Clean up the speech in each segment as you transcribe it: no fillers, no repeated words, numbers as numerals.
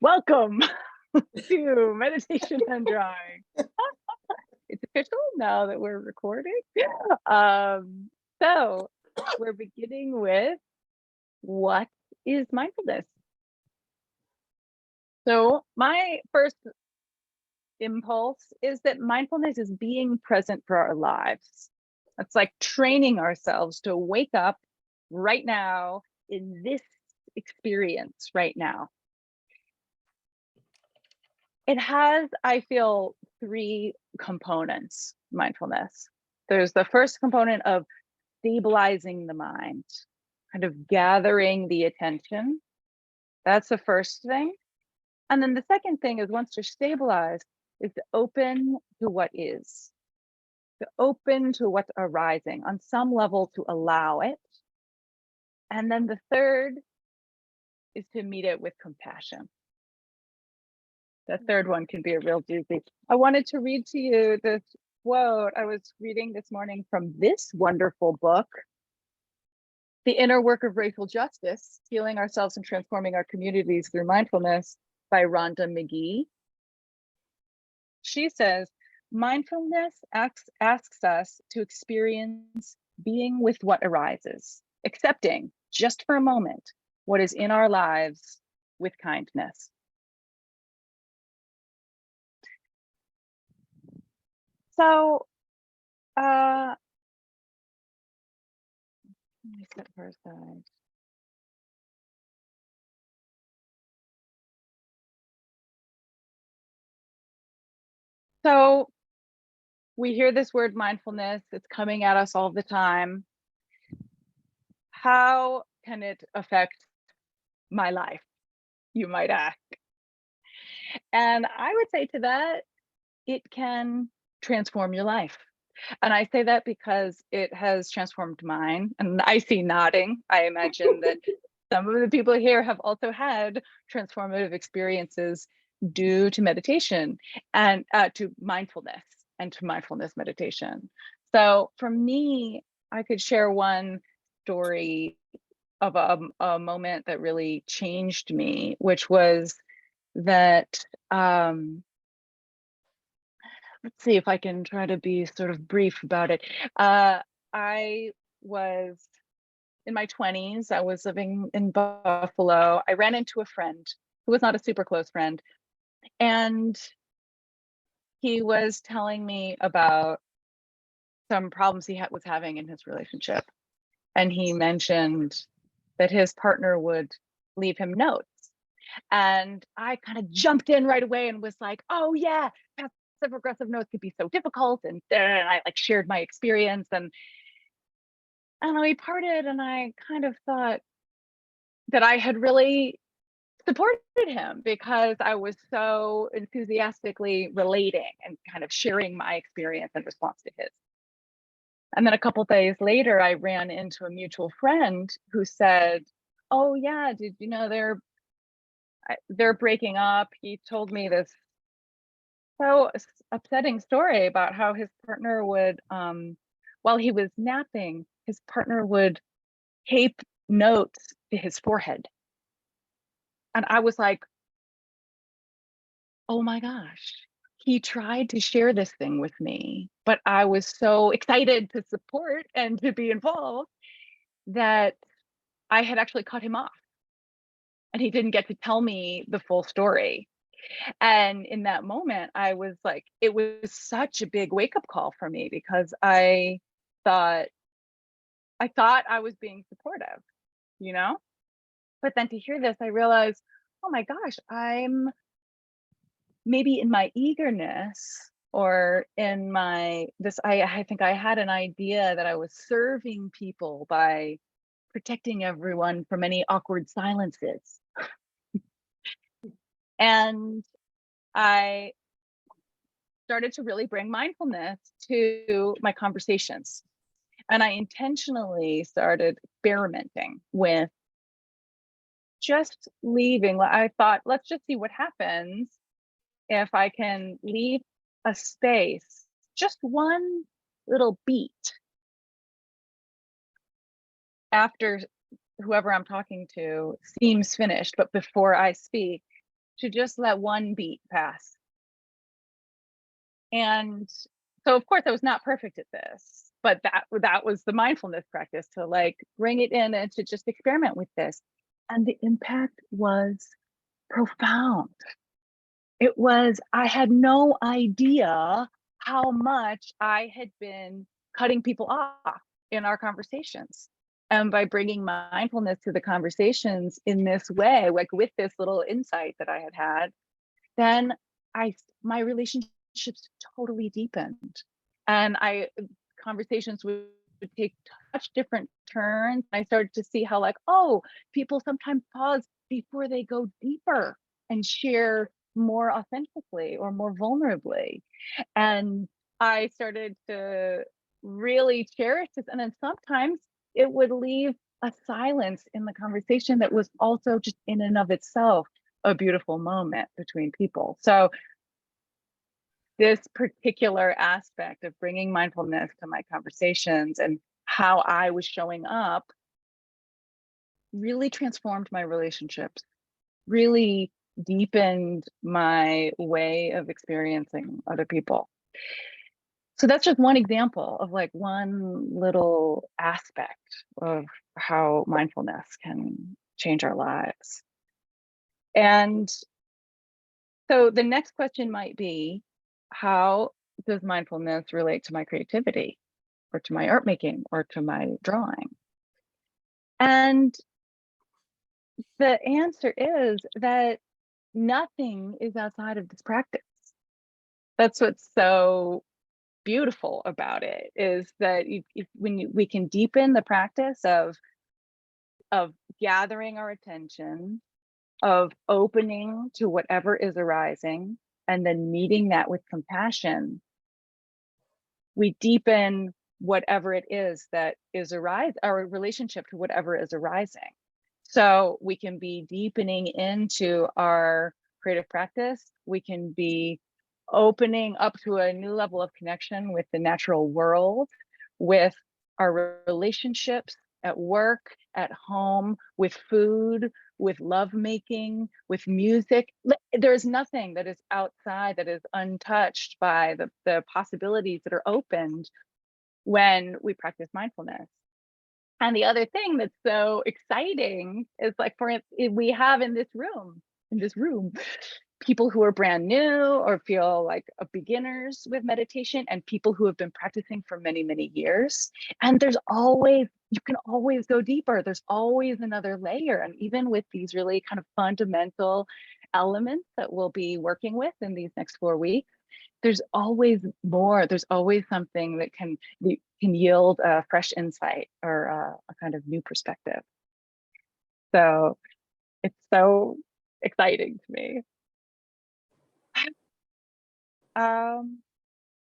Welcome to Meditation and Drawing. It's official now that we're recording. Um, so we're beginning with what is mindfulness? So my first impulse is that mindfulness is being present for our lives. It's like training ourselves to wake up right now in this experience right now. It has, I feel, three components, mindfulness. There's the first component of stabilizing the mind, kind of gathering the attention. That's the first thing. And then the second thing is once you're stabilized, is to open to what is, to open to what's arising on some level, to allow it. And then the third is to meet it with compassion. The third one can be a real doozy. I wanted to read to you this quote I was reading this morning from this wonderful book, The Inner Work of Racial Justice, Healing Ourselves and Transforming Our Communities Through Mindfulness by Rhonda McGee. She says, mindfulness asks us to experience being with what arises, accepting just for a moment what is in our lives with kindness. So, let me set her aside. So we hear this word mindfulness, it's coming at us all the time. How can it affect my life, you might ask? And I would say to that, it can transform your life. And I say that because it has transformed mine. And I see nodding. I imagine that some of the people here have also had transformative experiences due to meditation and to mindfulness and to mindfulness meditation. So for me, I could share one story of a moment that really changed me, which was that let's see if I can try to be sort of brief about it. I was in my 20s. I was living in Buffalo. I ran into a friend who was not a super close friend. And he was telling me about some problems he was having in his relationship. And he mentioned that his partner would leave him notes. And I kind of jumped in right away and was like, oh yeah, passive aggressive notes could be so difficult. And I like shared my experience and we parted and I kind of thought that I had really supported him because I was so enthusiastically relating and kind of sharing my experience in response to his. And then a couple days later, I ran into a mutual friend who said, oh yeah, did you know they're breaking up? He told me this so upsetting story about how his partner would, while he was napping, his partner would tape notes to his forehead. And I was like, oh my gosh, he tried to share this thing with me, but I was so excited to support and to be involved that I had actually cut him off and he didn't get to tell me the full story. And in that moment, I was like, it was such a big wake up call for me because thought I thought I was being supportive, you know? But then to hear this, I realized, oh my gosh, I'm maybe in my eagerness or in I think I had an idea that I was serving people by protecting everyone from any awkward silences. And I started to really bring mindfulness to my conversations. And I intentionally started experimenting with just leaving. I thought, let's just see what happens if I can leave a space, just one little beat after whoever I'm talking to seems finished, but before I speak, to just let one beat pass. And so of course I was not perfect at this, but that was the mindfulness practice, to like bring it in and to just experiment with this. And the impact was profound. I had no idea how much I had been cutting people off in our conversations. And by bringing mindfulness to the conversations in this way, like with this little insight that I had, then my relationships totally deepened. And conversations would take such different turns. I started to see how, like, oh, people sometimes pause before they go deeper and share more authentically or more vulnerably. And I started to really cherish this. And then sometimes it would leave a silence in the conversation that was also just in and of itself a beautiful moment between people. So this particular aspect of bringing mindfulness to my conversations and how I was showing up really transformed my relationships, really deepened my way of experiencing other people. So that's just one example of like one little aspect of how mindfulness can change our lives. And so the next question might be, how does mindfulness relate to my creativity or to my art making or to my drawing? And the answer is that nothing is outside of this practice. That's what's so beautiful about it, is that we can deepen the practice of gathering our attention, of opening to whatever is arising, and then meeting that with compassion, we deepen whatever it is that is our relationship to whatever is arising. So we can be deepening into our creative practice. We can be opening up to a new level of connection with the natural world, with our relationships at work, at home, with food, with lovemaking, with music. There's nothing that is outside, that is untouched by the possibilities that are opened when we practice mindfulness. And the other thing that's so exciting is, like, we have in this room, people who are brand new or feel like beginners with meditation, and people who have been practicing for many, many years. And you can always go deeper. There's always another layer. And even with these really kind of fundamental elements that we'll be working with in these next 4 weeks, there's always more. There's always something that can yield a fresh insight or a kind of new perspective. So it's so exciting to me.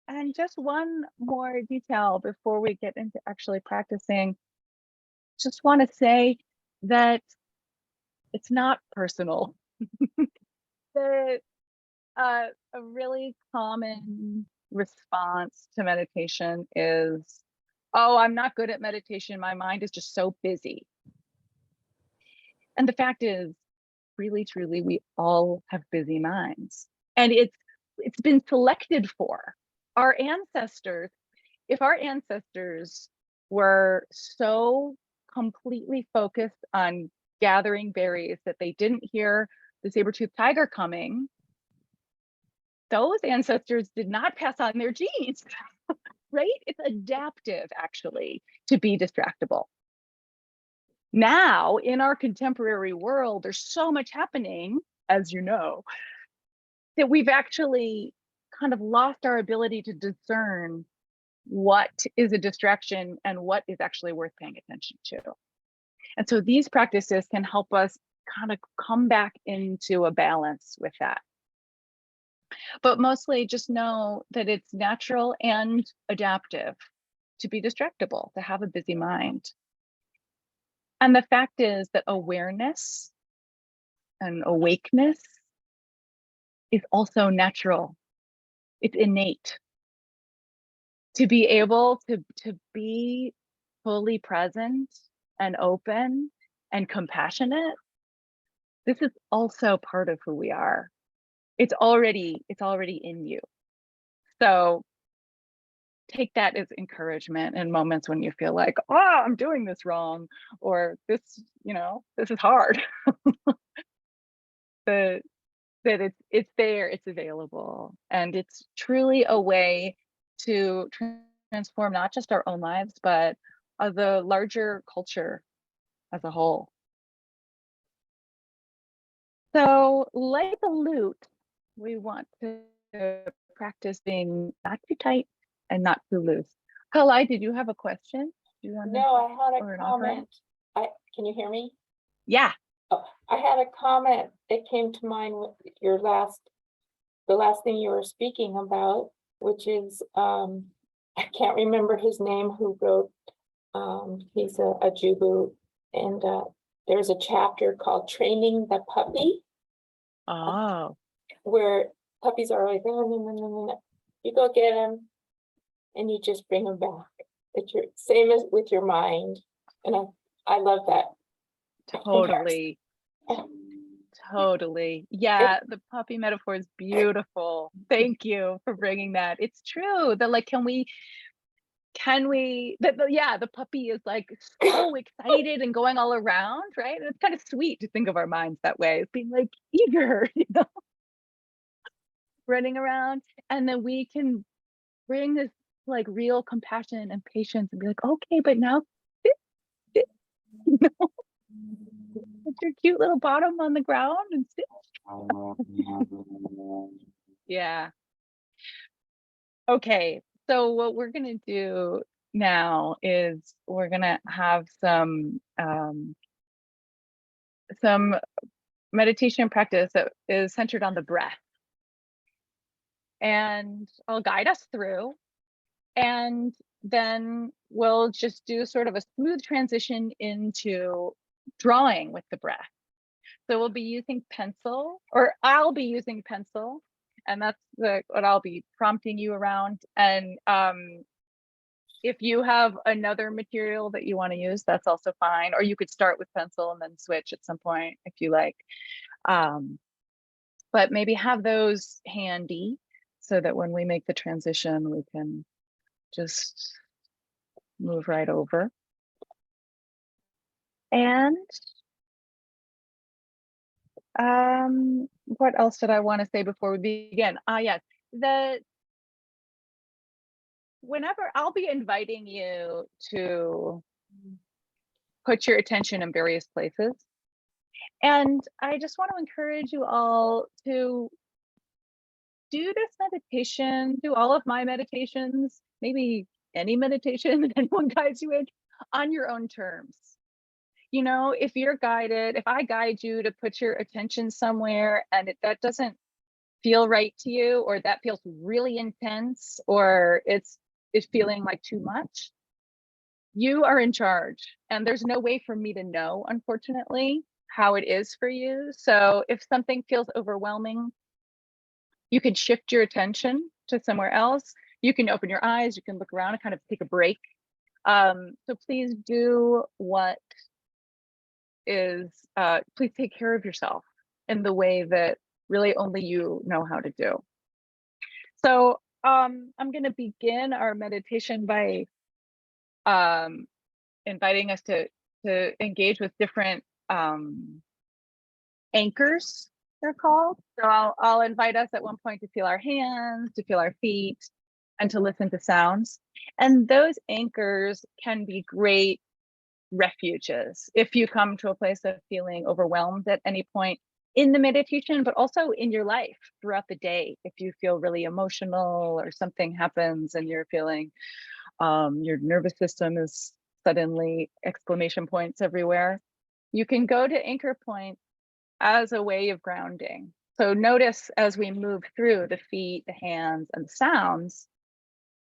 And just one more detail before we get into actually practicing. Just want to say that it's not personal. The a really common response to meditation is, oh, I'm not good at meditation. My mind is just so busy. And the fact is, really, truly, we all have busy minds. And it's been selected for. Our ancestors, if our ancestors were so completely focused on gathering berries that they didn't hear the saber-toothed tiger coming, those ancestors did not pass on their genes, right? It's adaptive, actually, to be distractible. Now, in our contemporary world, there's so much happening, as you know, that we've actually kind of lost our ability to discern what is a distraction and what is actually worth paying attention to. And so these practices can help us kind of come back into a balance with that. But mostly just know that it's natural and adaptive to be distractible, to have a busy mind. And the fact is that awareness and awakeness is also natural. It's innate. To be able to be fully present and open and compassionate This is also part of who we are. It's already in you. So take that as encouragement in moments when you feel like, oh, I'm doing this wrong, or this, this is hard. that that it's there, it's available, and it's truly a way to transform not just our own lives, but the larger culture as a whole. So, like a lute, we want to practice being not too tight and not too loose. Kalai, did you have a question? Do you want to, No, I had or a an offering? comment. Can you hear me? Yeah. Oh, I had a comment that came to mind with the last thing you were speaking about, which is, I can't remember his name who wrote, he's a Jubu, and there's a chapter called Training the Puppy, Oh, where puppies are like, "Oh, no, no, no, no, no." You go get them and you just bring them back. It's your same as with your mind. And I love that. totally. Totally. Yeah, the puppy metaphor is beautiful. Thank you for bringing that. It's true that, like, can we that yeah, the puppy is like so excited and going all around, right? And it's kind of sweet to think of our minds that way, as being like eager, running around. And then we can bring this like real compassion and patience and be like, okay, but now sit, sit, put your cute little bottom on the ground and sit. Yeah. Okay. So what we're gonna do now is we're gonna have some meditation practice that is centered on the breath. And I'll guide us through, and then we'll just do sort of a smooth transition into drawing with the breath. So we'll be using pencil, or I'll be using pencil, and that's what I'll be prompting you around. And if you have another material that you want to use, that's also fine. Or you could start with pencil and then switch at some point if you like. But maybe have those handy so that when we make the transition, we can just move right over. And what else did I want to say before we begin? Yes, whenever I'll be inviting you to put your attention in various places. And I just want to encourage you all to do this meditation, do all of my meditations, maybe any meditation that anyone guides you in, on your own terms. If I guide you to put your attention somewhere and that doesn't feel right to you, or that feels really intense, or it's feeling like too much, you are in charge. And there's no way for me to know, unfortunately, how it is for you. So if something feels overwhelming, you can shift your attention to somewhere else. You can open your eyes, you can look around and kind of take a break. So please do please take care of yourself in the way that really only you know how to do. So I'm going to begin our meditation by inviting us to engage with different anchors, they're called. So I'll invite us at one point to feel our hands, to feel our feet, and to listen to sounds. And those anchors can be great refuges if you come to a place of feeling overwhelmed at any point in the meditation, but also in your life throughout the day. If you feel really emotional or something happens and you're feeling your nervous system is suddenly exclamation points everywhere, you can go to anchor points as a way of grounding. So notice as we move through the feet, the hands, and the sounds,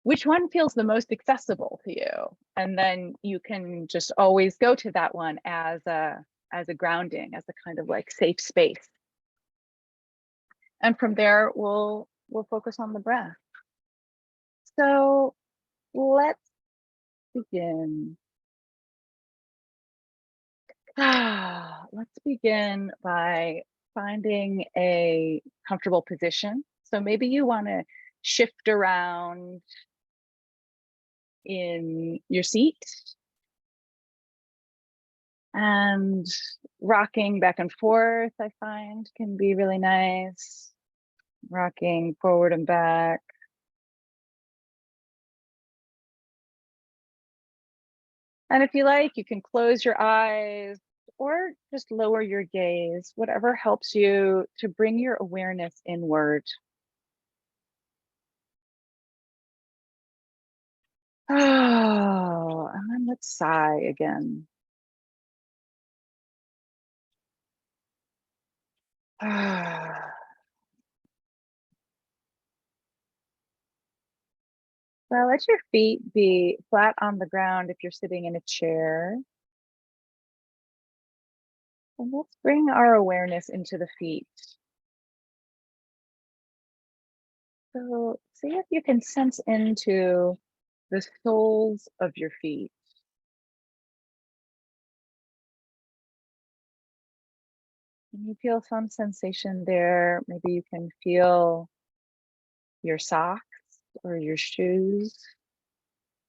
which one feels the most accessible to you? And then you can just always go to that one as a grounding, as a kind of like safe space. And from there, we'll focus on the breath. So let's begin. Let's begin by finding a comfortable position. So maybe you want to shift around in your seat and rocking back and forth, I find can be really nice. Rocking forward and back. And if you like, you can close your eyes or just lower your gaze, whatever helps you to bring your awareness inward. Oh, and then let's sigh again. Well, let your feet be flat on the ground if you're sitting in a chair. And let's bring our awareness into the feet. So see if you can sense into the soles of your feet. Can you feel some sensation there? Maybe you can feel your socks or your shoes,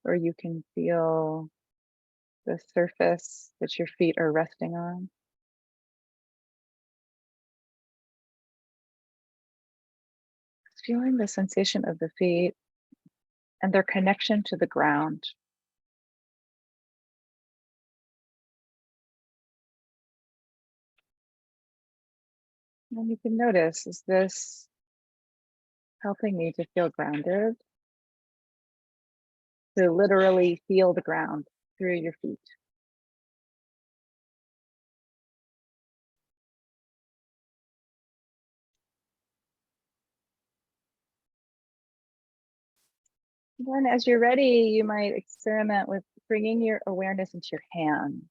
or you can feel the surface that your feet are resting on. Just feeling the sensation of the feet and their connection to the ground. And you can notice, is this helping me to feel grounded? To literally feel the ground through your feet. Then as you're ready, you might experiment with bringing your awareness into your hand.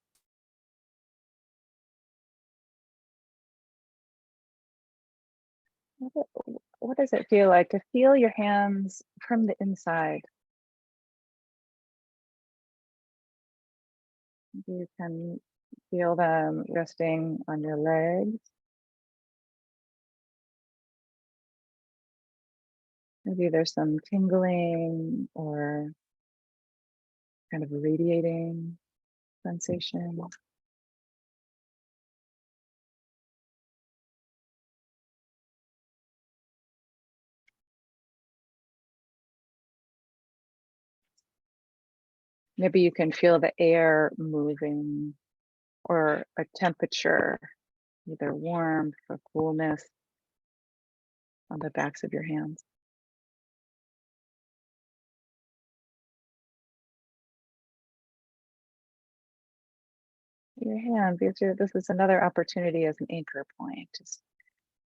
What does it feel like to feel your hands from the inside? You can feel them resting on your legs. Maybe there's some tingling or kind of radiating sensation. Maybe you can feel the air moving or a temperature, either warmth or coolness on the backs of your hands. Your hands, this is another opportunity as an anchor point, just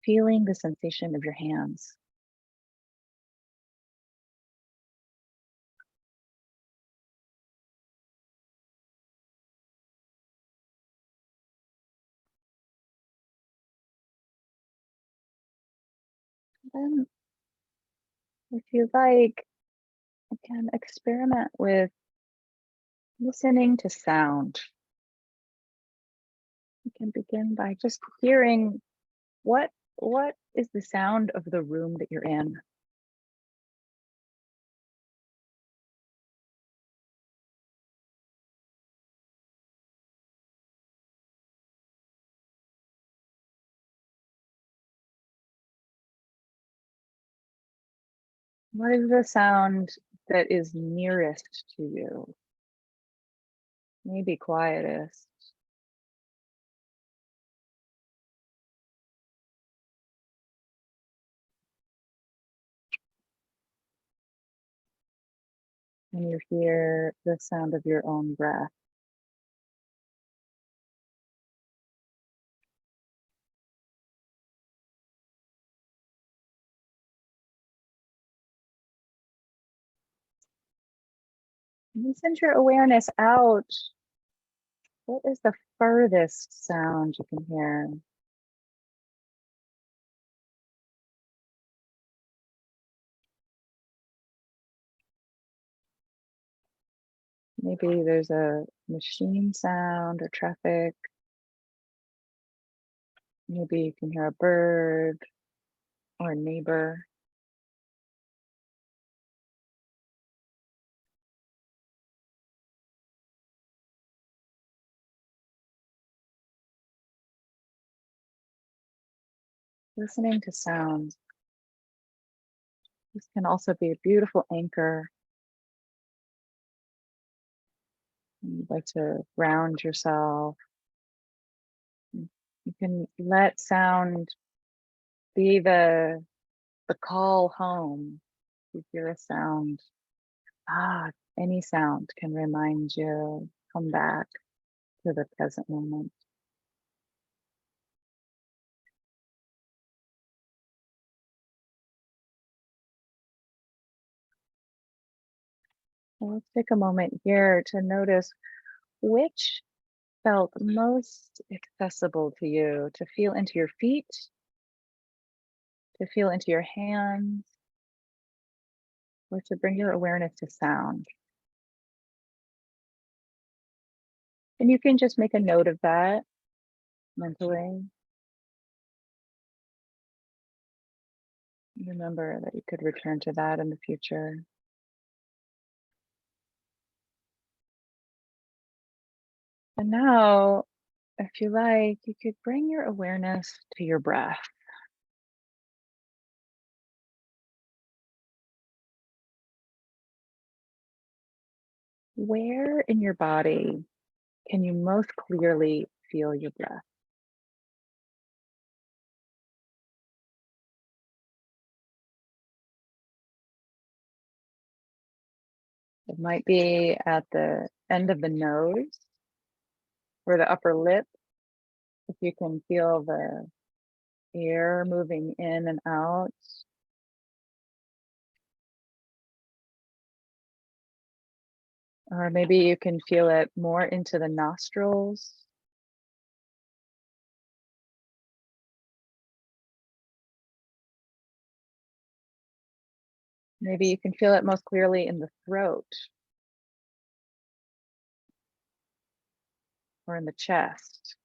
feeling the sensation of your hands. Then, if you like, you can experiment with listening to sound. You can begin by just hearing what is the sound of the room that you're in. What is the sound that is nearest to you? Maybe quietest. And you hear the sound of your own breath. And you send your awareness out. What is the furthest sound you can hear? Maybe there's a machine sound or traffic. Maybe you can hear a bird or a neighbor. Listening to sounds. This can also be a beautiful anchor. You'd like to ground yourself. You can let sound be the call home. You hear a sound. Any sound can remind you, come back to the present moment. So let's take a moment here to notice which felt most accessible to you, to feel into your feet, to feel into your hands, or to bring your awareness to sound. And you can just make a note of that mentally. Remember that you could return to that in the future. And now, if you like, you could bring your awareness to your breath. Where in your body can you most clearly feel your breath? It might be at the end of the nose or the upper lip, if you can feel the air moving in and out. Or maybe you can feel it more into the nostrils. Maybe you can feel it most clearly in the throat or in the chest.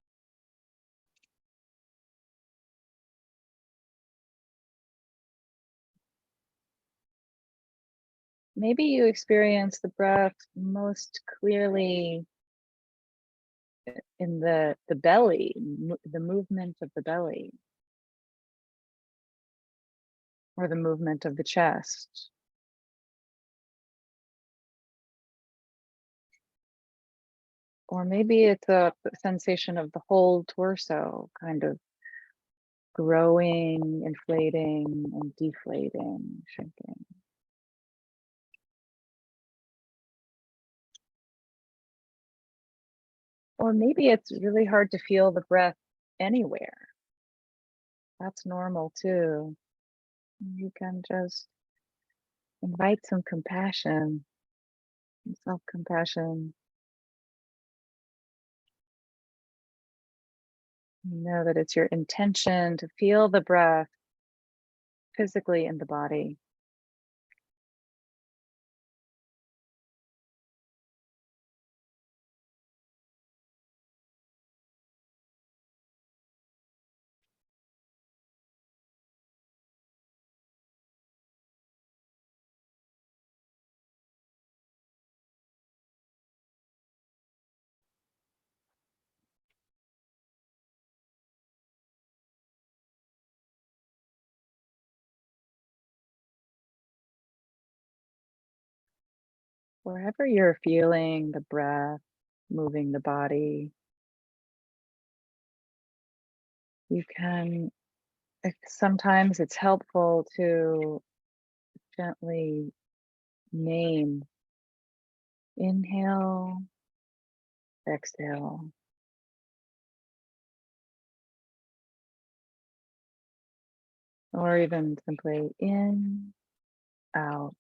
Maybe you experience the breath most clearly in the belly, the movement of the belly, or the movement of the chest. Or maybe it's a sensation of the whole torso kind of growing, inflating, and deflating, shrinking. Or maybe it's really hard to feel the breath anywhere. That's normal too. You can just invite some compassion, some self-compassion. You know that it's your intention to feel the breath physically in the body. Wherever you're feeling the breath moving the body, you can, sometimes it's helpful to gently name, inhale, exhale, or even simply in, out.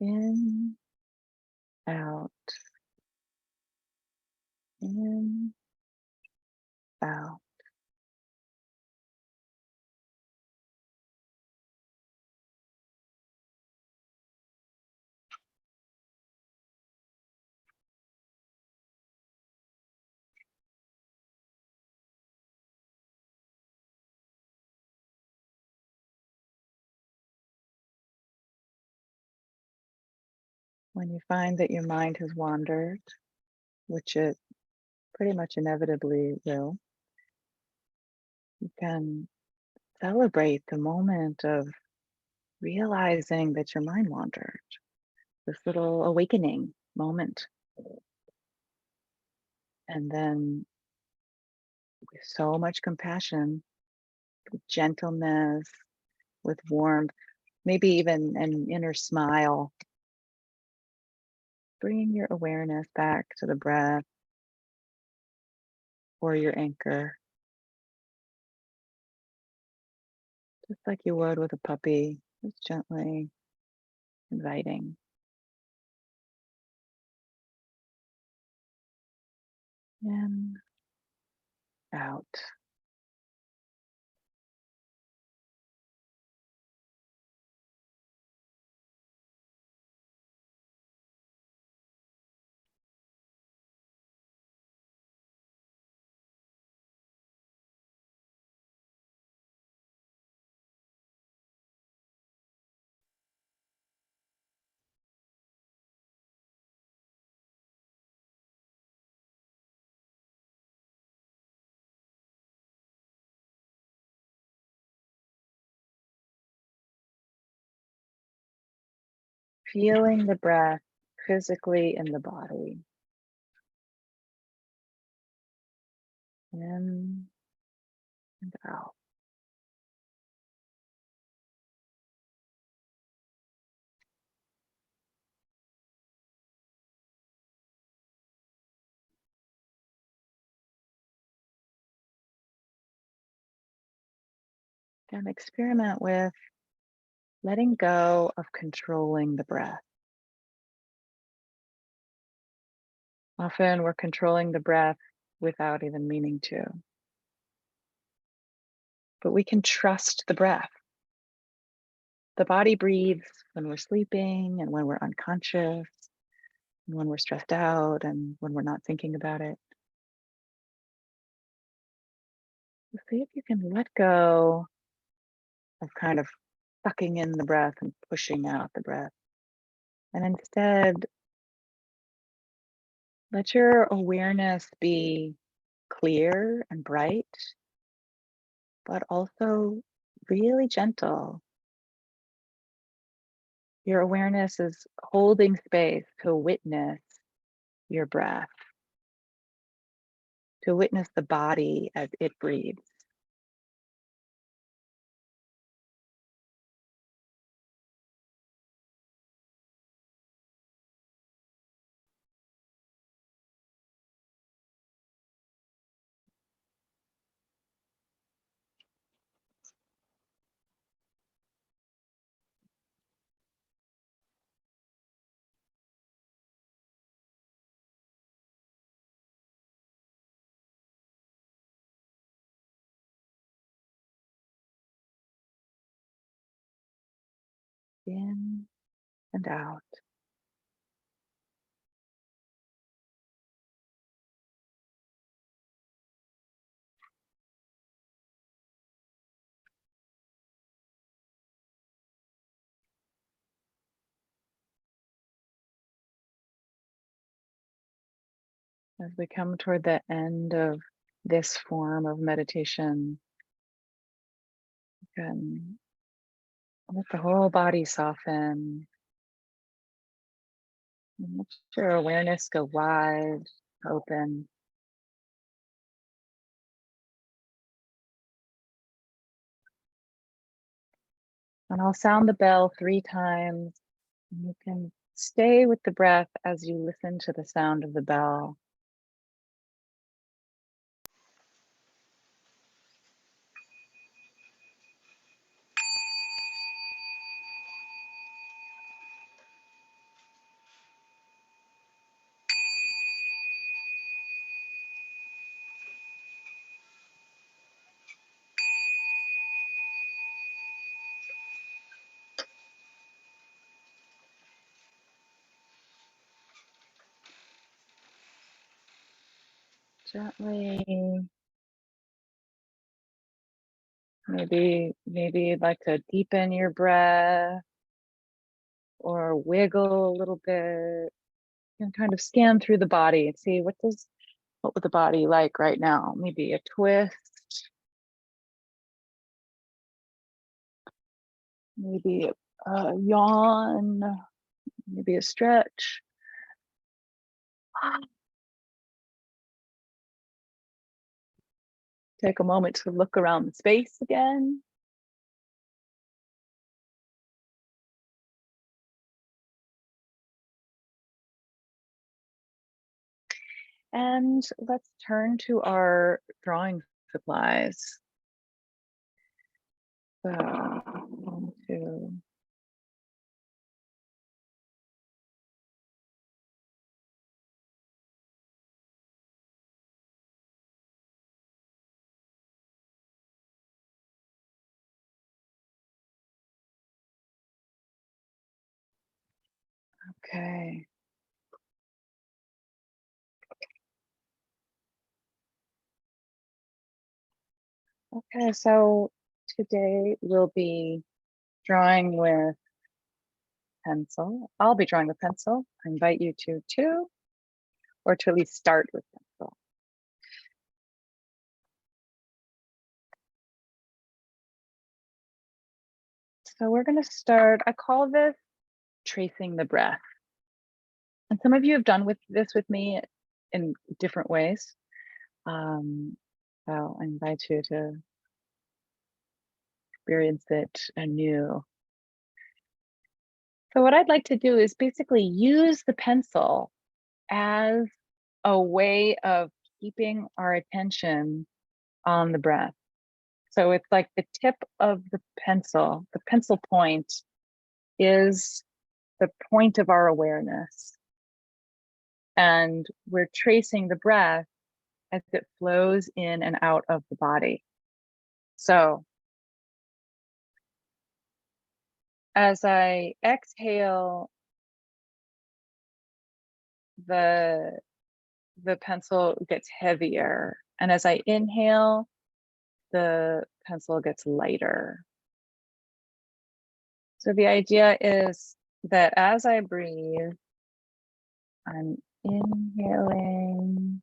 In, out, in, out. When you find that your mind has wandered, which it pretty much inevitably will, you can celebrate the moment of realizing that your mind wandered, this little awakening moment. And then, with so much compassion, with gentleness, with warmth, maybe even an inner smile, bring your awareness back to the breath or your anchor, just like you would with a puppy, just gently inviting in, out. Feeling the breath physically in the body. In and out. And experiment with letting go of controlling the breath. Often we're controlling the breath without even meaning to, but we can trust the breath. The body breathes when we're sleeping and when we're unconscious, and when we're stressed out and when we're not thinking about it. So see if you can let go of kind of sucking in the breath and pushing out the breath. And instead, let your awareness be clear and bright, but also really gentle. Your awareness is holding space to witness your breath, to witness the body as it breathes. In and out. As we come toward the end of this form of meditation, you can let the whole body soften. And let your awareness go wide, open. And I'll sound the bell 3 times. And you can stay with the breath as you listen to the sound of the bell. Gently. Maybe you'd like to deepen your breath or wiggle a little bit and kind of scan through the body and see what would the body like right now? Maybe a twist, maybe a yawn, maybe a stretch. Take a moment to look around the space again. And let's turn to our drawing supplies. So, 1, 2. Okay. Okay, so today we'll be drawing with pencil. I'll be drawing with pencil. I invite you to too, or to at least start with pencil. So we're going to start, I call this tracing the breath. And some of you have done this with me in different ways. So I invite you to experience it anew. So what I'd like to do is basically use the pencil as a way of keeping our attention on the breath. So it's like the tip of the pencil point is the point of our awareness. And we're tracing the breath as it flows in and out of the body. So as I exhale, the pencil gets heavier. And as I inhale, the pencil gets lighter. So the idea is that as I breathe, I'm inhaling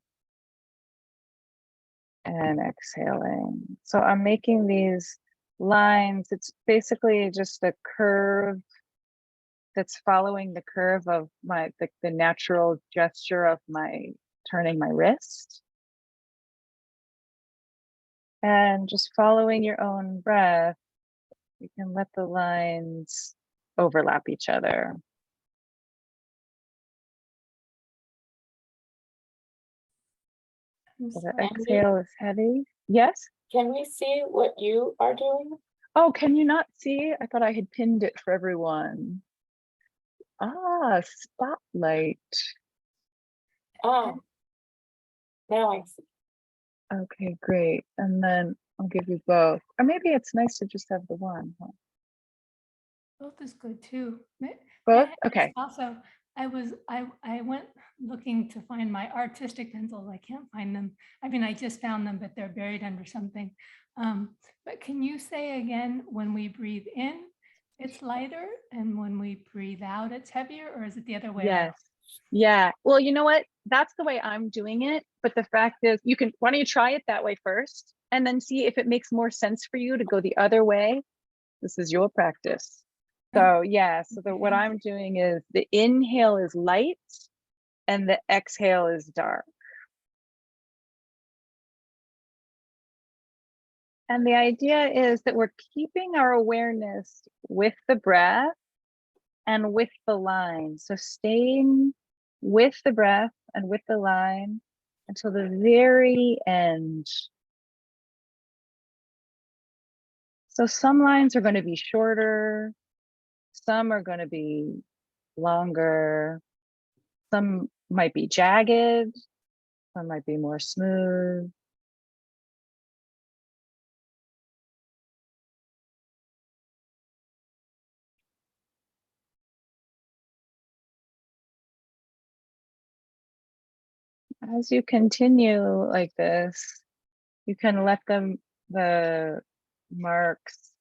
and exhaling. So I'm making these lines. It's basically just a curve that's following the curve of the natural gesture of my turning my wrist. And just following your own breath, you can let the lines overlap each other. So the exhale is heavy. Yes? Can we see what you are doing? Oh, can you not see? I thought I had pinned it for everyone. Ah, spotlight. Ah, now I see. Okay, great. And then I'll give you both. Or maybe it's nice to just have the one. Huh? Both is good too. Both? Okay. Also, I went looking to find my artistic pencils. I can't find them. I mean, I just found them, but they're buried under something. But can you say again, when we breathe in, it's lighter, and when we breathe out, it's heavier, or is it the other way around? Yes. Yeah. Well, you know what? That's the way I'm doing it. But the fact is, why don't you try it that way first and then see if it makes more sense for you to go the other way? This is your practice. So yeah, so what I'm doing is the inhale is light and the exhale is dark. And the idea is that we're keeping our awareness with the breath and with the line. So staying with the breath and with the line until the very end. So some lines are going to be shorter, some are going to be longer, some might be jagged, some might be more smooth. As you continue like this, you can let the marks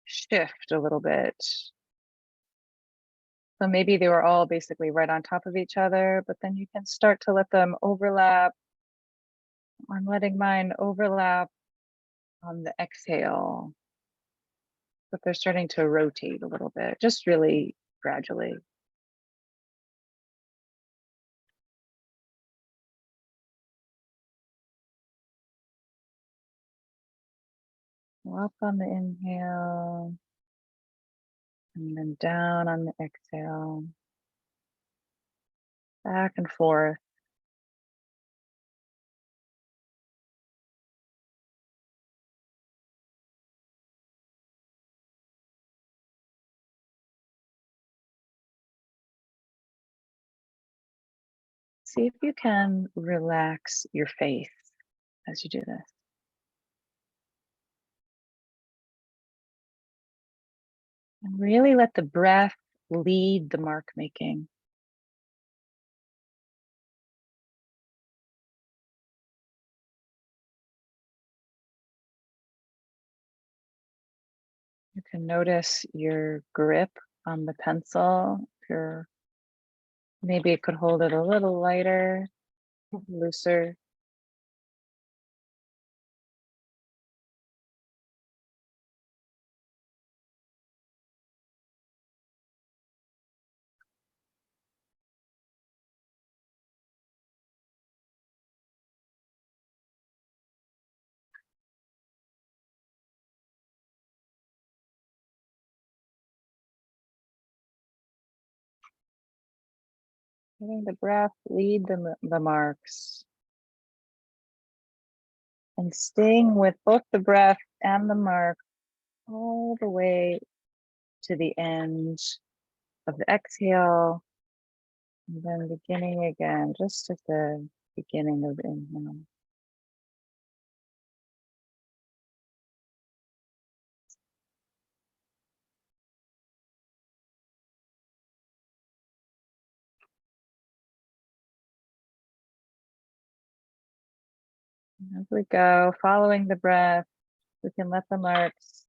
shift a little bit. So maybe they were all basically right on top of each other, but then you can start to let them overlap. I'm letting mine overlap on the exhale, but they're starting to rotate a little bit, just really gradually. Up on the inhale, and then down on the exhale, back and forth. See if you can relax your face as you do this. And really let the breath lead the mark making. You can notice your grip on the pencil. If you're, maybe it could hold it a little lighter, looser. Letting the breath lead the marks. And staying with both the breath and the mark all the way to the end of the exhale. And then beginning again, just at the beginning of the inhale. As we go, following the breath, we can let the marks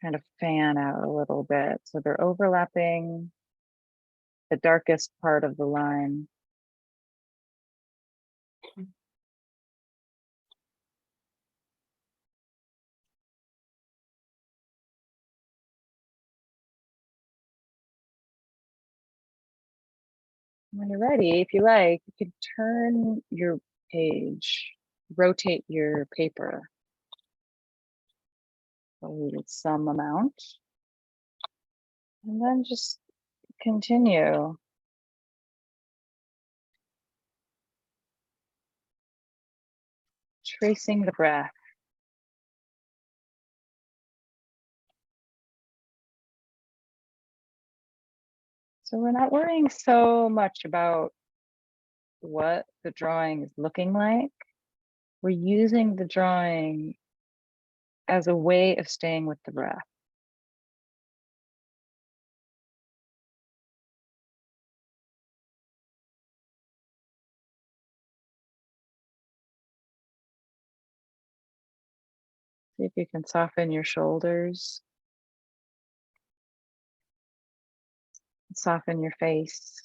kind of fan out a little bit. So they're overlapping the darkest part of the line. When you're ready, if you like, you can turn your page, rotate your paper some amount, and then just continue. Tracing the breath. So we're not worrying so much about what the drawing is looking like. We're using the drawing as a way of staying with the breath. See if you can soften your shoulders, soften your face.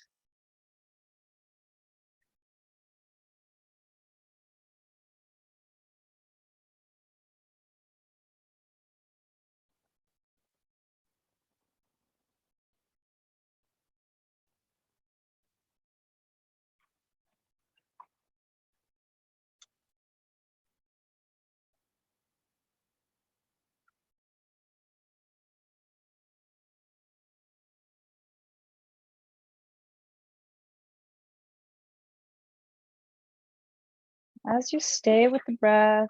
As you stay with the breath,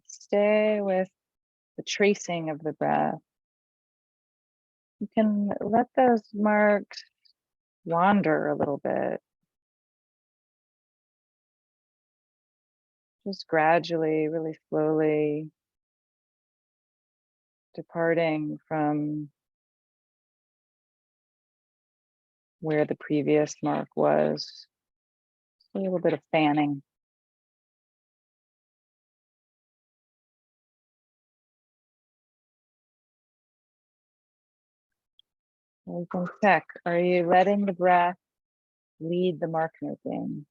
stay with the tracing of the breath, you can let those marks wander a little bit. Just gradually, really slowly departing from where the previous mark was. A little bit of fanning. You can check, are you letting the breath lead the mark making?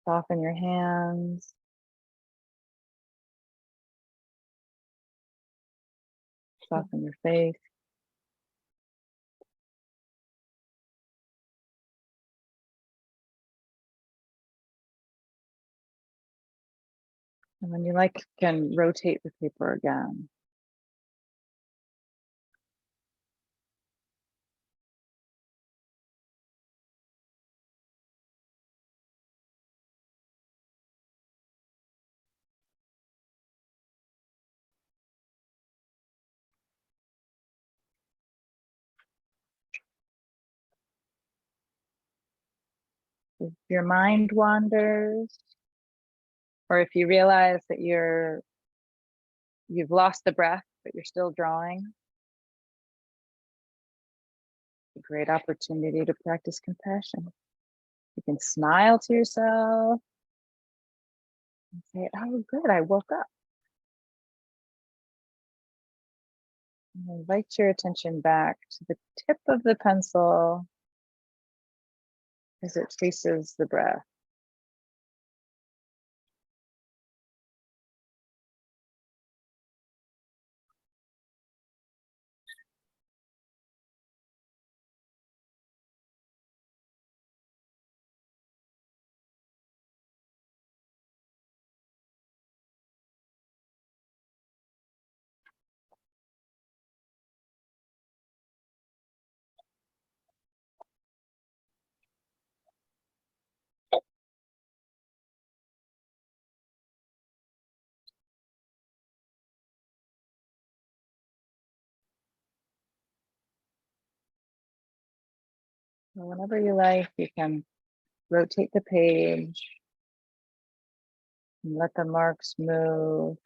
Soften your hands. Soften your face. And when you like, you can rotate the paper again. If your mind wanders, or if you realize that you've lost the breath, but you're still drawing, a great opportunity to practice compassion. You can smile to yourself and say, oh, good, I woke up. And invite your attention back to the tip of the pencil as it traces the breath. So whenever you like, you can rotate the page and let the marks move.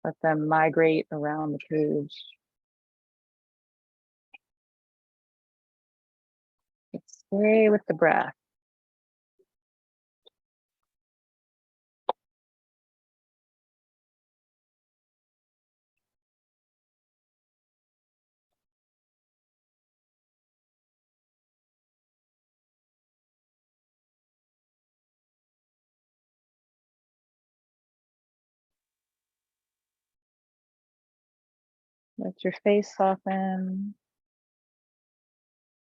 Let them migrate around the page. Stay with the breath. Let your face soften.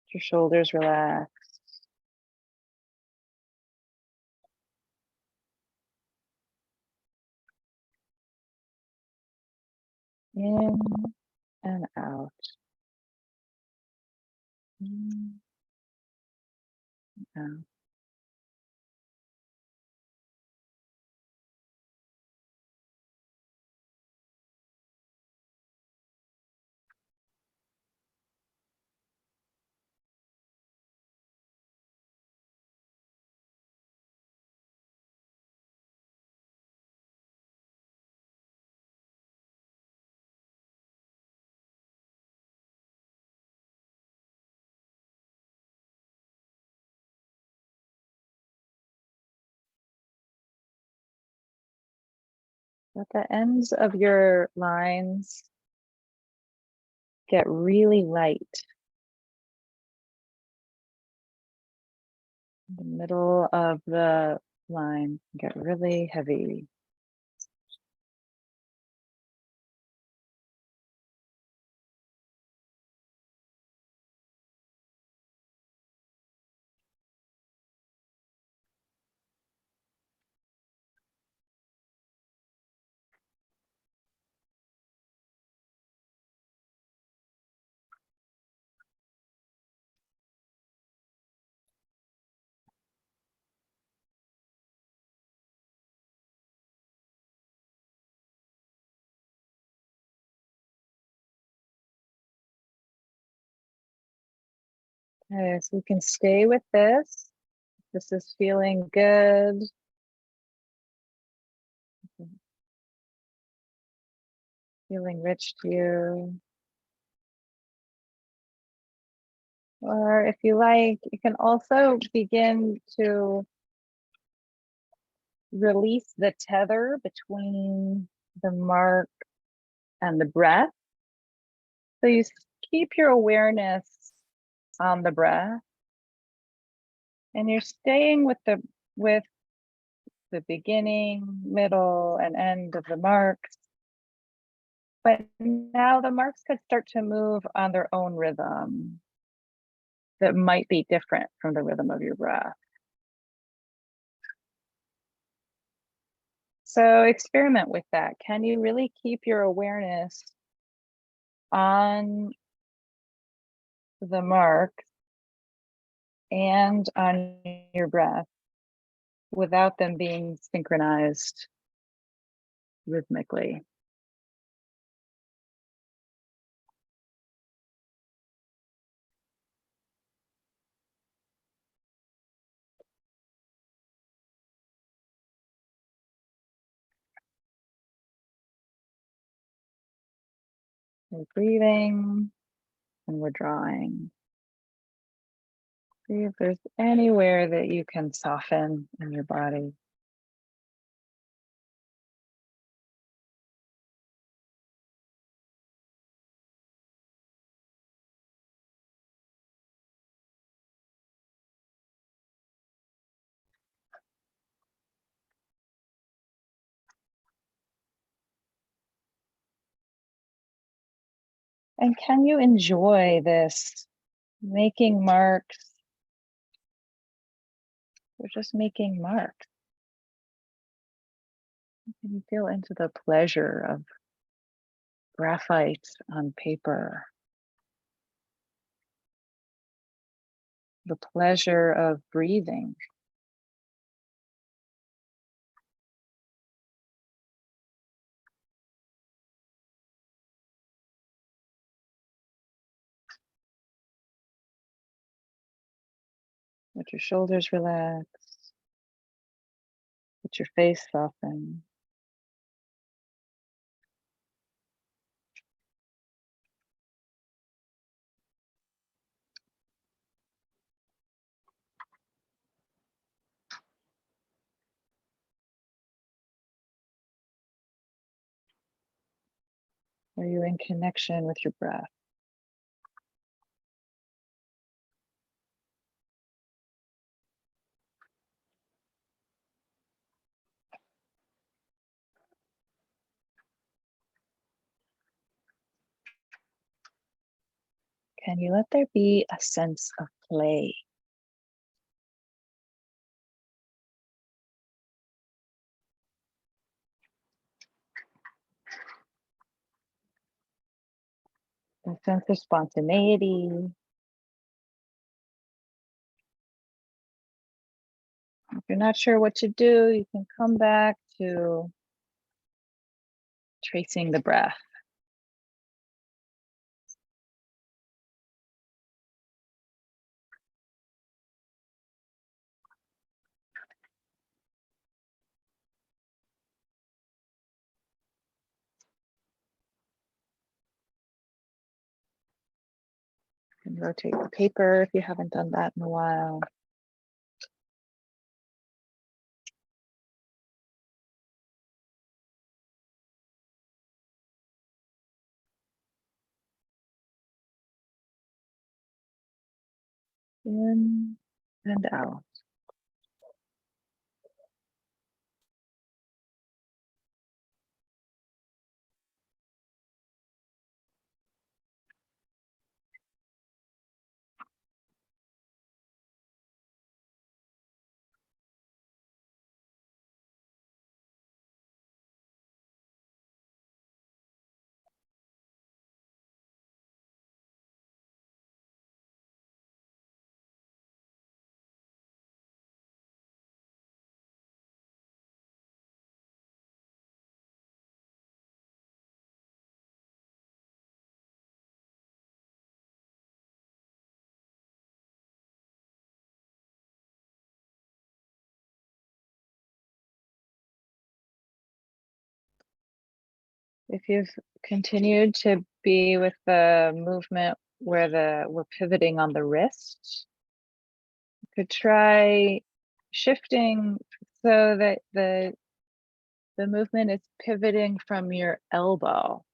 Let your shoulders relax. In and out. In and out. Let the ends of your lines get really light. The middle of the line get really heavy. Okay, so we can stay with this. This is feeling good. Feeling rich to you. Or if you like, you can also begin to release the tether between the mark and the breath. So you keep your awareness on the breath, and you're staying with the beginning, middle, and end of the marks. But now the marks could start to move on their own rhythm that might be different from the rhythm of your breath. So experiment with that. Can you really keep your awareness on the mark and on your breath without them being synchronized rhythmically? We're breathing and we're drawing. See if there's anywhere that you can soften in your body. And can you enjoy this making marks? We're just making marks. Can you feel into the pleasure of graphite on paper? The pleasure of breathing. Let your shoulders relax. Let your face soften. Are you in connection with your breath? Can you let there be a sense of play? A sense of spontaneity. If you're not sure what to do, you can come back to tracing the breath. And rotate the paper if you haven't done that in a while. In and out. If you've continued to be with the movement where we're pivoting on the wrist. You could try shifting so that the movement is pivoting from your elbow.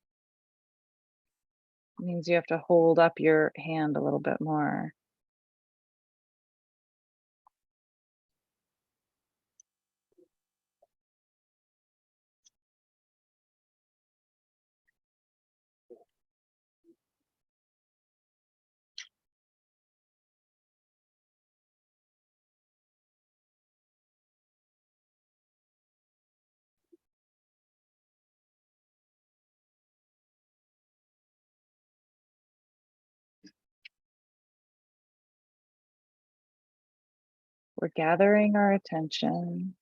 It means you have to hold up your hand a little bit more. We're gathering our attention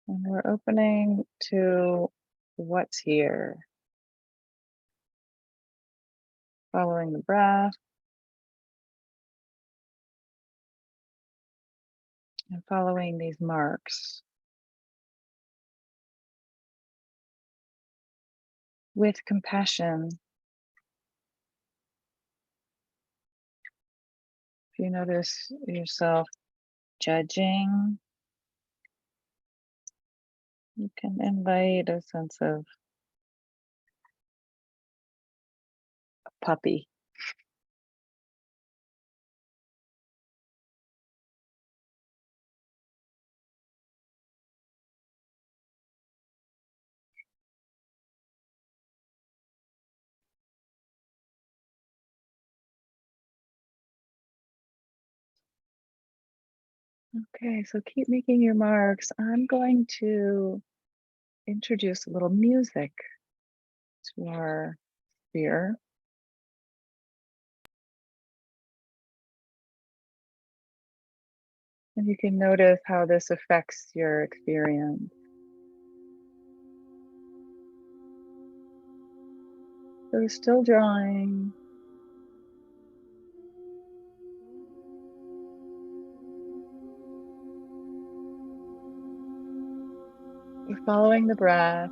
and we're opening to what's here. Following the breath and following these marks with compassion. If you notice yourself judging, you can invite a sense of a puppy. Okay, so keep making your marks. I'm going to introduce a little music to our sphere. And you can notice how this affects your experience. So still drawing. We're following the breath.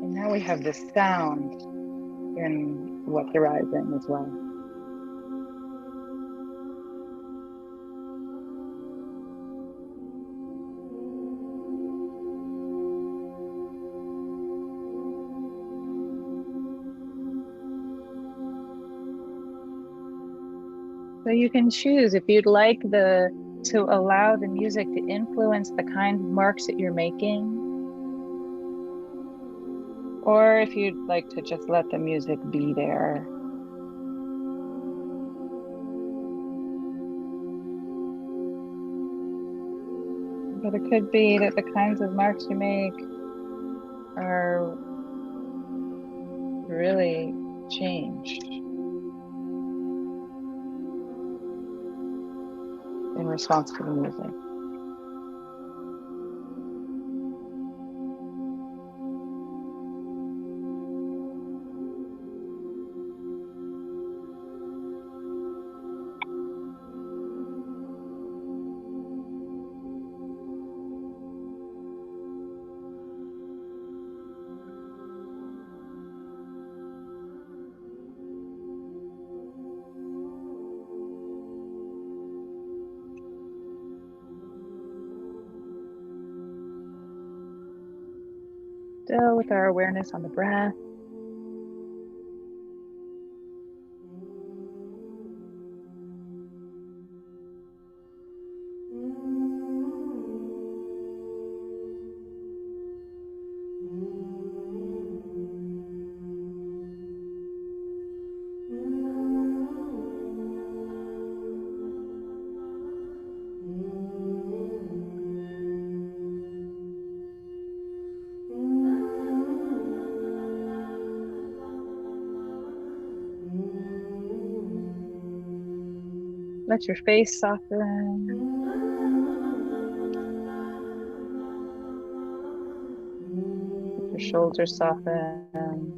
And now we have this sound in what's arising as well. So you can choose if you'd like to allow the music to influence the kind of marks that you're making, or if you'd like to just let the music be there. But it could be that the kinds of marks you make are really changed in response to the music. Still with our awareness on the breath. Let your face soften. Let your shoulders soften.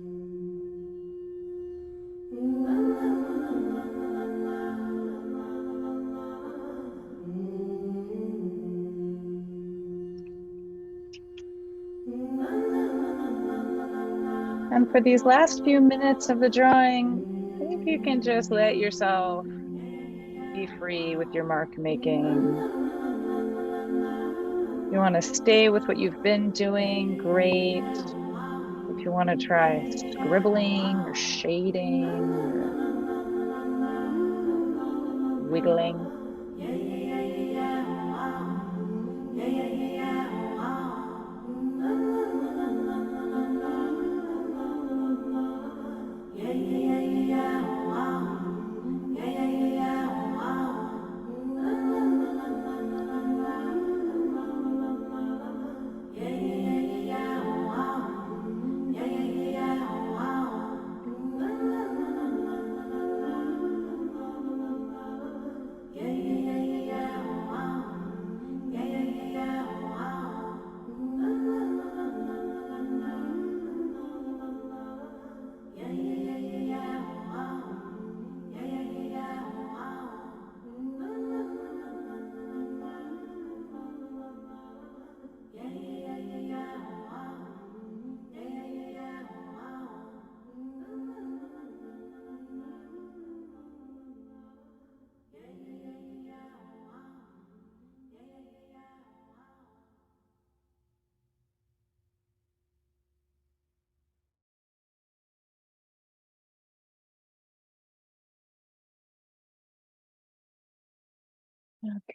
And for these last few minutes of the drawing, I think you can just let yourself be free with your mark making. You want to stay with what you've been doing, great. If you want to try scribbling or shading or wiggling.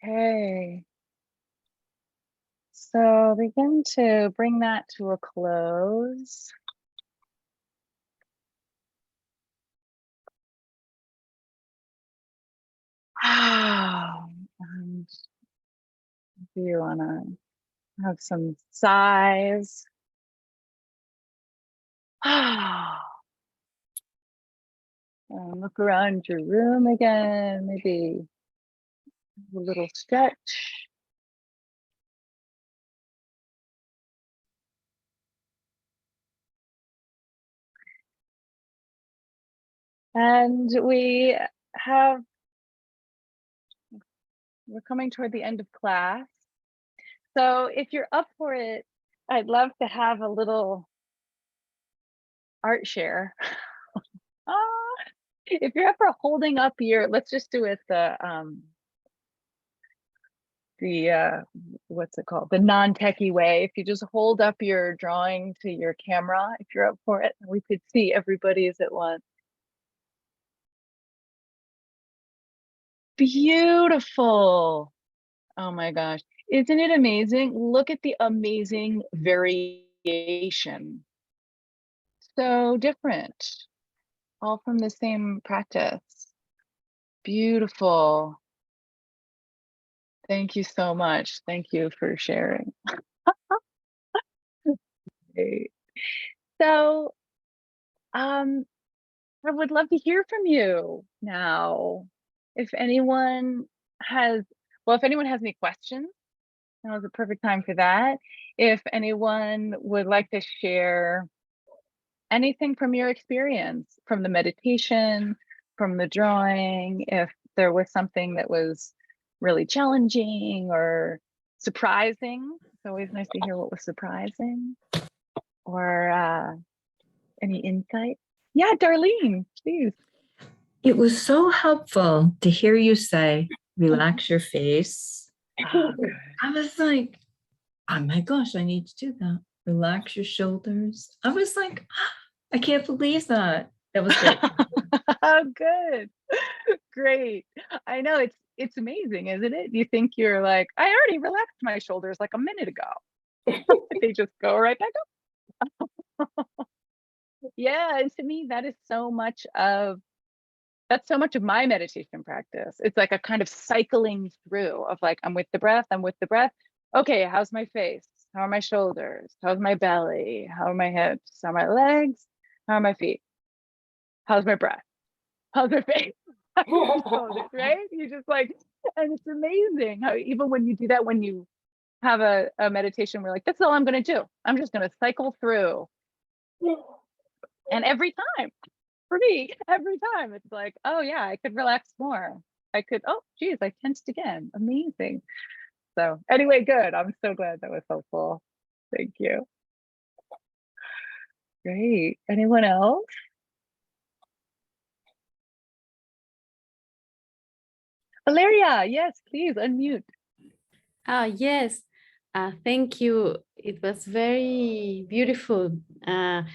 Okay. So begin to bring that to a close. And if you want to have some sighs. And look around your room again, maybe a little stretch. And we're coming toward the end of class. So if you're up for it, I'd love to have a little art share. If you're up for holding up your, let's just do it the what's it called? The non-techie way. If you just hold up your drawing to your camera, if you're up for it, we could see everybody's at once. Beautiful. Oh my gosh. Isn't it amazing? Look at the amazing variation. So different, all from the same practice. Beautiful. Thank you so much. Thank you for sharing. Great. So, I would love to hear from you now. If anyone has, well, if anyone has any questions, now is the perfect time for that. If anyone would like to share anything from your experience, from the meditation, from the drawing, if there was something that was really challenging or surprising, it's always nice to hear what was surprising, or any insight. Yeah, Darlene, please. It was so helpful to hear you say, relax your face. Oh, good. I was like, oh my gosh, I need to do that. Relax your shoulders. I was like, I can't believe that. That was great. Oh, good. Great. I know it's amazing, isn't it? You think you're like, I already relaxed my shoulders like a minute ago. They just go right back up. Yeah, and to me, that's so much of my meditation practice. It's like a kind of cycling through of like, I'm with the breath, I'm with the breath. Okay, how's my face? How are my shoulders? How's my belly? How are my hips? How are my legs? How are my feet? How's my breath? How's my face? Right? You just like, and it's amazing how even when you do that, when you have a meditation, we're like, that's all I'm gonna do. I'm just gonna cycle through. And every time, for me, every time it's like, oh yeah, I could relax more. I could, oh geez, I tensed again. Amazing. So anyway, good. I'm so glad that was helpful. Thank you. Great. Anyone else? Valeria, yes, please unmute. Yes, thank you. It was very beautiful. And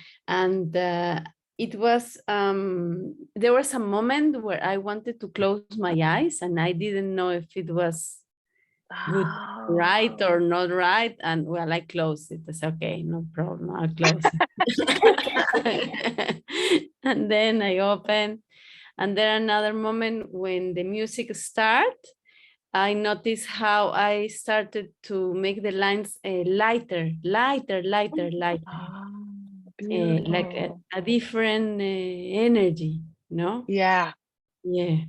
it was, there was a moment where I wanted to close my eyes and I didn't know if it was good, right Oh. or not right. And well, I closed it. It's okay, no problem. I'll close it. And then I opened. And then another moment when the music started, I noticed how I started to make the lines lighter, lighter, lighter, lighter, Oh, like beautiful. a different energy, no? Yeah, Yeah.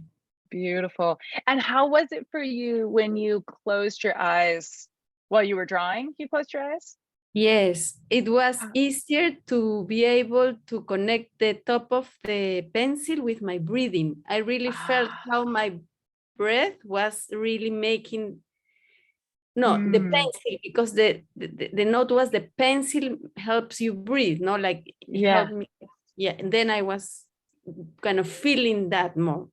beautiful. And how was it for you when you closed your eyes while you were drawing? You closed your eyes? Yes, it was Ah. easier to be able to connect the top of the pencil with my breathing. I really felt how my breath was really making, no, the pencil, because the note was the pencil helps you breathe, no, like it Yeah, helped me. Yeah, and then I was kind of feeling that more.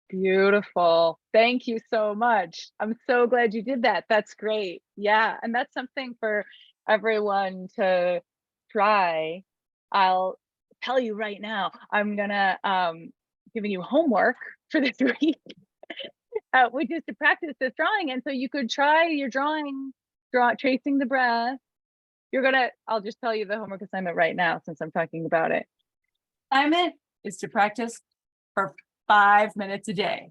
beautiful. Thank you so much. I'm so glad you did that. That's great. Yeah, and that's something for everyone to try. I'll tell you right now, I'm gonna giving you homework for this week, which is to practice this drawing. And so you could try your tracing the breath. I'll just tell you the homework assignment right now since I'm talking about it. Assignment is to practice for 5 minutes a day.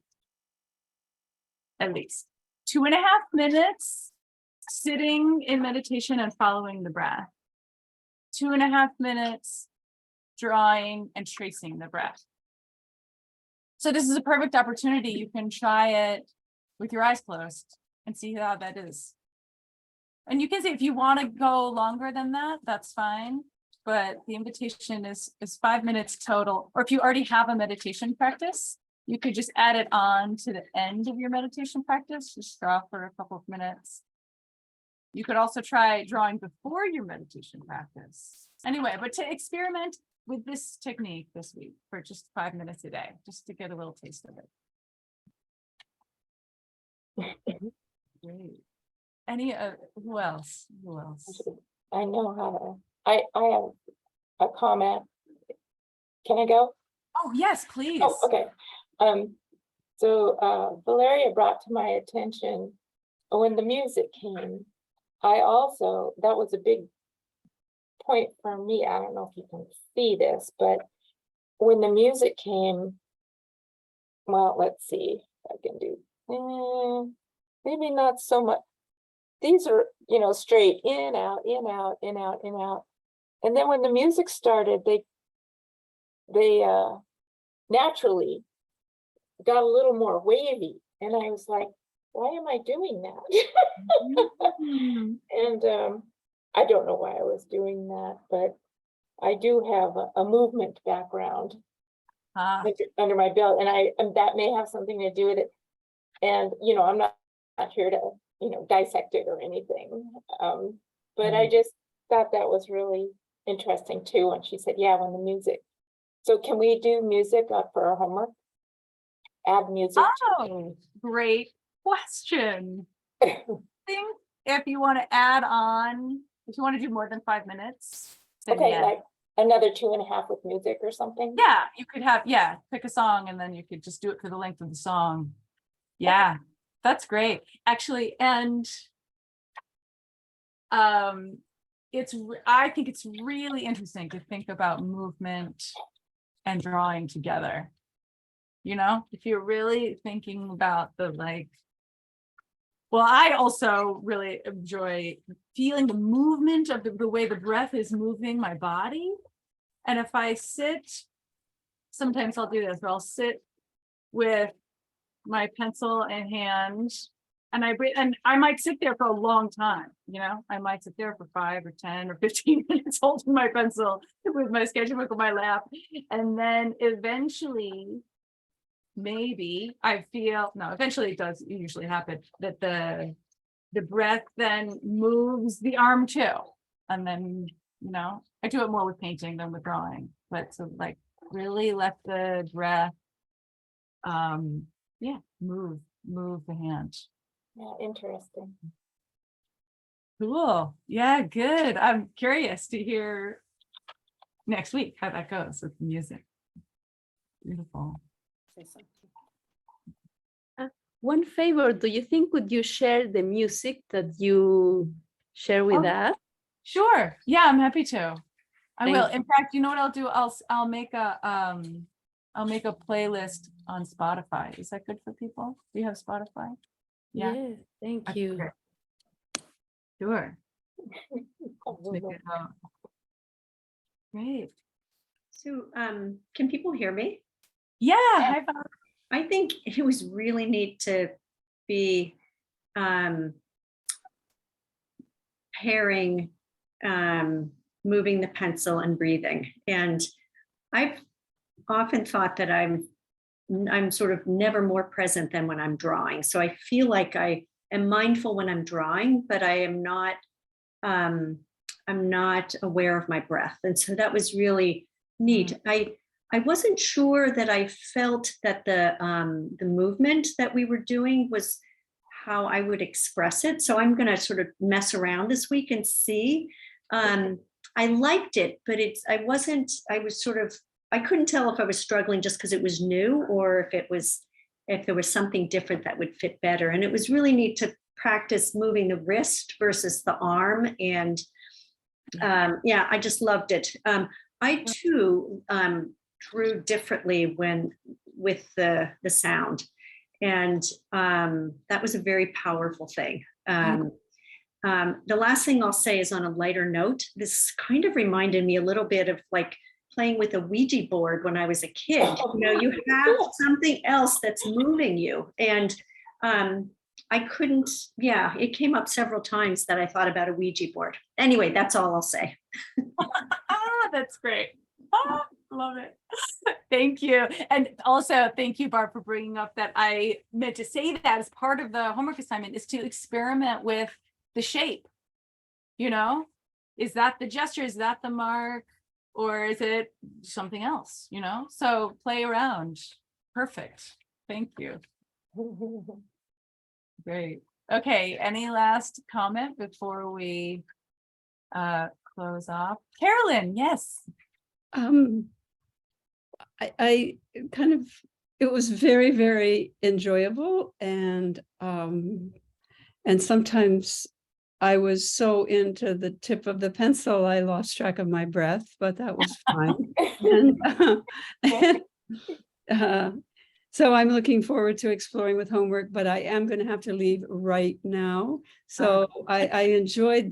At least 2.5 minutes sitting in meditation and following the breath. 2.5 minutes drawing and tracing the breath. So this is a perfect opportunity. You can try it with your eyes closed and see how that is. And you can say if you want to go longer than that, that's fine. But the invitation is 5 minutes total. Or if you already have a meditation practice, you could just add it on to the end of your meditation practice. Just draw for a couple of minutes. You could also try drawing before your meditation practice. Anyway, but to experiment with this technique this week for just 5 minutes a day, just to get a little taste of it. Great. Any who else? Who else? I know how to, I have a comment. Can I go? Oh, yes, please. Oh, okay. So Valeria brought to my attention when the music came, that was a big point for me. I don't know if you can see this, but when the music came, well, let's see if I can do, maybe not so much. These are, straight in, out, in, out, in, out, in, out. And then when the music started, they naturally got a little more wavy. And I was like, why am I doing that? And I don't know why I was doing that, but I do have a movement background under my belt, and that may have something to do with it. And I'm not here to dissect it or anything, but I just thought that was really interesting too when she said, yeah, when the music. So can we do music for our homework? Add music. Oh, great question. I think if you want to add on, if you want to do more than 5 minutes, then Okay, yeah. like another 2.5 with music or something. Yeah, you could have, pick a song and then you could just do it for the length of the song. Yeah, that's great. Actually, and I think it's really interesting to think about movement and drawing together. If you're really thinking about well, I also really enjoy feeling the movement of the way the breath is moving my body. And if I sit, sometimes I'll do this, where I'll sit with my pencil in hand and I breathe, and I might sit there for a long time. I might sit there for 5 or 10 or 15 minutes holding my pencil with my sketchbook on my lap. And then eventually, maybe eventually it does usually happen that the breath then moves the arm too. And then, I do it more with painting than with drawing, but to like really let the breath, yeah, move the hand. Yeah, interesting. Cool. Yeah, good. I'm curious to hear next week how that goes with the music. Beautiful. One favor, do you think could you share the music that you share with us? Sure. Yeah, I'm happy to. I Thank will. you. In fact, you know what I'll do? I'll make a playlist on Spotify. Is that good for people? Do you have Spotify? Yeah. Yes, thank Okay, you. great. Sure. Let's make it out. Great. So, can people hear me? Yeah. Hi, Bob. I think it was really neat to be pairing moving the pencil and breathing. And I've often thought that I'm sort of never more present than when I'm drawing. So I feel like I am mindful when I'm drawing, but I'm not aware of my breath. And so that was really neat. I wasn't sure that I felt that the movement that we were doing was how I would express it. So I'm going to sort of mess around this week and see. I liked it, but I couldn't tell if I was struggling just because it was new or if there was something different that would fit better. And it was really neat to practice moving the wrist versus the arm. And yeah, I just loved it. I too drew differently with the sound. And that was a very powerful thing. The last thing I'll say is on a lighter note, this kind of reminded me a little bit of like playing with a Ouija board when I was a kid. You know, you have something else that's moving you. And I couldn't, yeah, it came up several times that I thought about a Ouija board. Anyway, that's all I'll say. That's great. Love it. Thank you. And also thank you, Barb, for bringing up that I meant to say that as part of the homework assignment is to experiment with the shape. You know, is that the gesture? Is that the mark? Or is it something else? You know, so play around. Perfect. Thank you. Great. Okay. Any last comment before we close off? Carolyn, yes. I kind of, it was very, very enjoyable. And sometimes I was so into the tip of the pencil, I lost track of my breath, but that was fine. So I'm looking forward to exploring with homework, but I am going to have to leave right now. So I enjoyed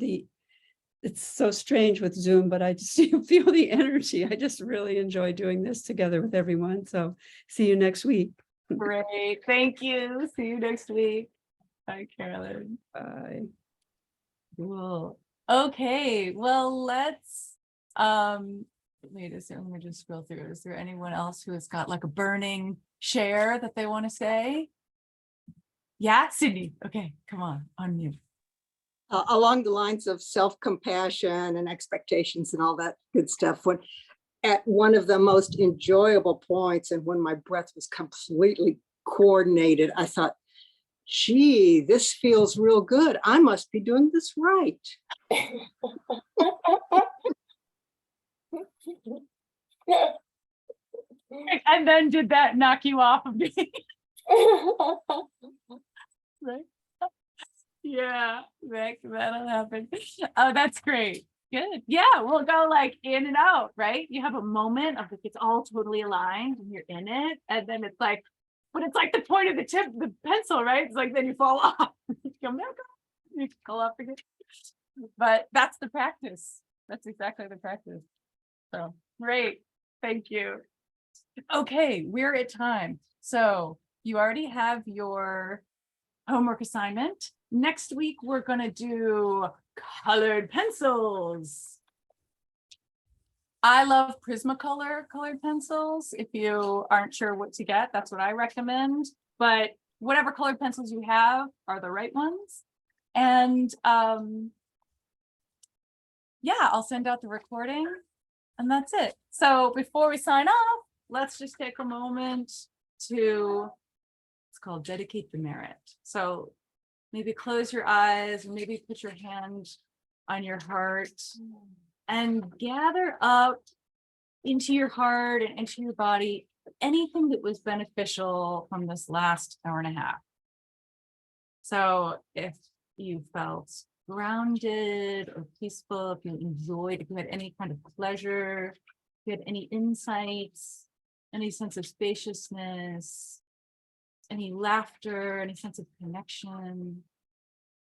it's so strange with Zoom, but I just feel the energy. I just really enjoy doing this together with everyone. So see you next week. Great. Thank you. See you next week. Bye, Carolyn. Bye. Cool. Okay. Well, let's wait a second. Let me just scroll through. Is there anyone else who has got like a burning share that they want to say? Yeah, Sydney. Okay, come on mute. Along the lines of self-compassion and expectations and all that good stuff, when at one of the most enjoyable points and when my breath was completely coordinated, I thought, gee, this feels real good. I must be doing this right. And then did that knock you off of me? Right? Yeah, that'll happen. Oh, that's great. Good. Yeah, we'll go like in and out, right? You have a moment of like it's all totally aligned and you're in it. And then it's like, but it's like the point of the tip, the pencil, right? It's like then you fall off. You come back up, you go up again. But that's the practice. That's exactly the practice. So great. Thank you. Okay, we're at time. So you already have your homework assignment. Next week, we're going to do colored pencils. I love Prismacolor colored pencils. If you aren't sure what to get, that's what I recommend. But whatever colored pencils you have are the right ones. And yeah, I'll send out the recording and that's it. So before we sign off, let's just take a moment to, it's called dedicate the merit. So maybe close your eyes and maybe put your hand on your heart and gather up into your heart and into your body anything that was beneficial from this last hour and a half. So if you felt grounded or peaceful, if you enjoyed, if you had any kind of pleasure, if you had any insights, any sense of spaciousness, any laughter, any sense of connection,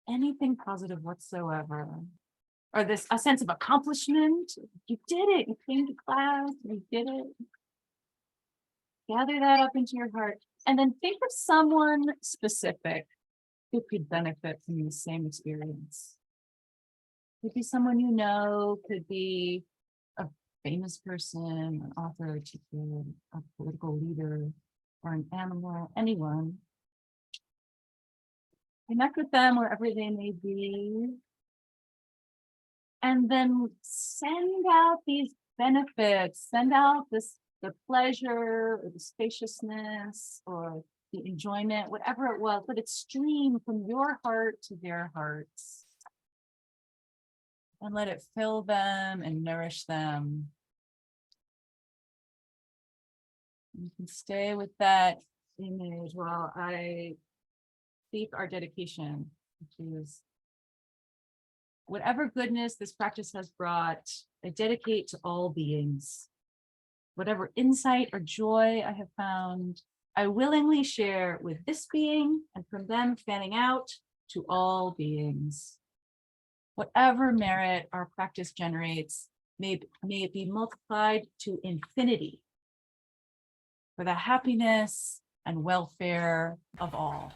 anything positive whatsoever, or this a sense of accomplishment, you did it, you came to class, you did it. Gather that up into your heart, and then think of someone specific who could benefit from the same experience. Could be someone you know, could be a famous person, an author, a teacher, a political leader, or an animal, anyone. Connect with them wherever they may be. And then send out these benefits, send out the pleasure or the spaciousness or the enjoyment, whatever it was, let it stream from your heart to their hearts. And let it fill them and nourish them. You can stay with that image while I speak our dedication, which is whatever goodness this practice has brought, I dedicate to all beings. Whatever insight or joy I have found, I willingly share with this being and from them fanning out to all beings. Whatever merit our practice generates, may it be multiplied to infinity for the happiness and welfare of all.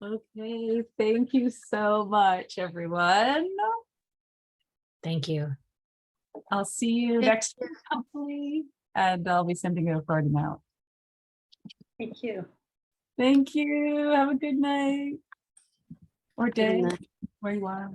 Okay, thank you so much, everyone. Thank you. I'll see you next week, hopefully, and I'll be sending a recording out. Thank you. Thank you. Have a good night or day night. where you are.